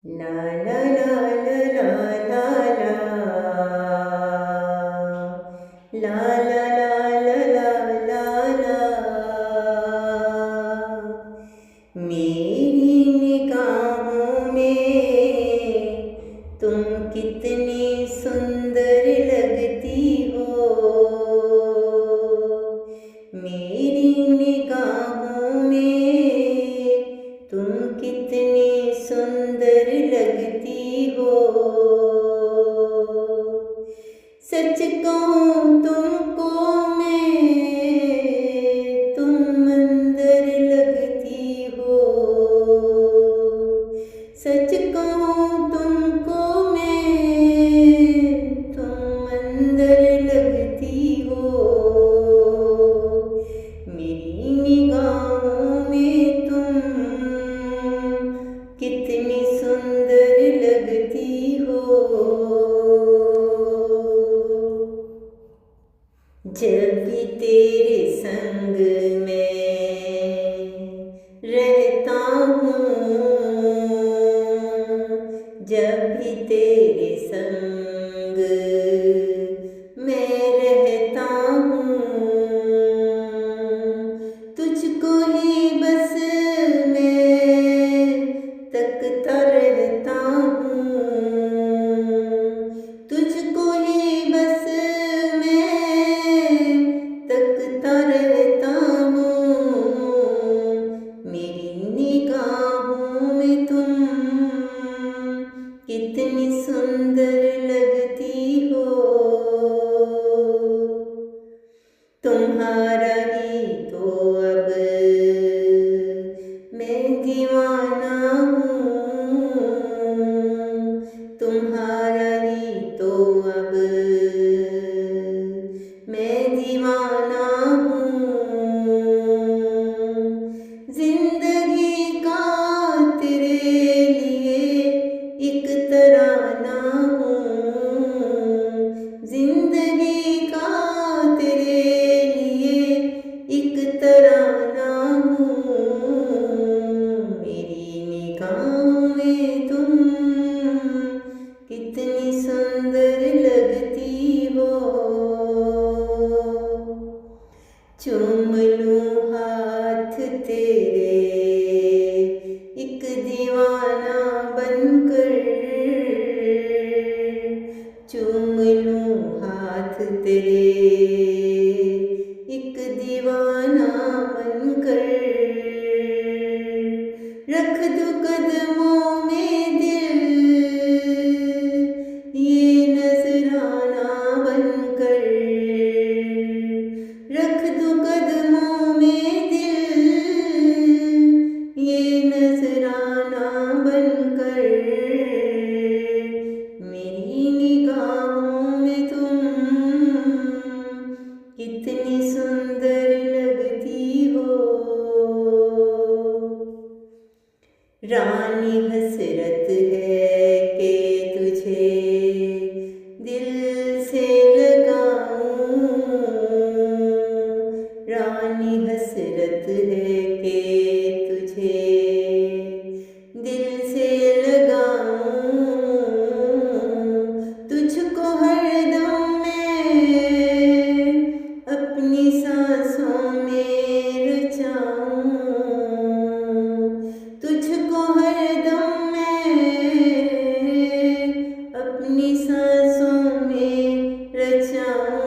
ला ला ला ला ला ला ला ला ला ला ला ला मेरी निगाहों में तुम कितनी सुंदर लगती हो। मेरी निगाहों में तुम कितनी सुंदर लगती हो। सच कहूँ तुमको मैं, तुम अंदर लगती हो। सच कहूँ तुमको मैं, तुम अंदर लगती हो। मेरी निगाहों में तुम कितनी सुंदर लगती हो। जब भी तेरे संग में रहता हूँ, जब भी तेरे संग मैं रहता हूँ, तुझको ही बस मैं तकता रहता हूँ। तुझको ही बस मैं तकता रहता हूँ। मेरी निगाहों में तुम कितनी सुंदर लगती हो। तुम्हारा ही तो अब मैं दीवाना हूँ। तुम्हारा ही तो अब मैं दीवाना हूँ। जिंदगी का तेरे लिए एक तराना हूँ। जिंदगी का तेरे लिए एक तराना हूँ। मेरी निगाहों में तुम कितनी सुंदर लगती हो। चूम लूं हाथ तेरे एक दीवाना बनकर। चूम लूं हाथ तेरे एक दीवाना बनकर। रख दूं कदमों में दिल ये नजराना बनकर। रख दूं कदमों में दिल ये नजराना बनकर। मेरी निगाहों में तुम कितनी सुंदर लगती हो। रानी हसरत है कि तुझे दिल से लगाऊं। रानी हसरत है कि तुझे दिल से लगाऊं। तुझको हरदम मैं अपनी सांसों में रचाऊं। तुझको हरदम मैं अपनी सांसों में रचाऊं।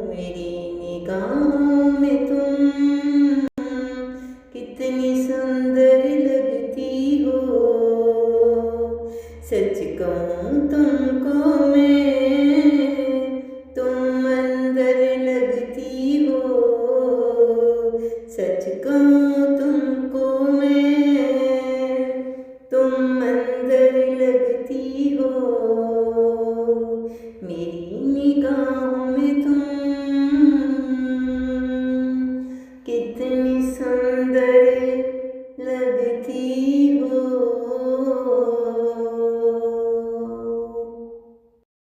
मेरी निगाहों में तुम कितनी सुंदर लगती हो। सच कहूँ तुमको मैं, तुम अंदर लगती हो। सच कहूँ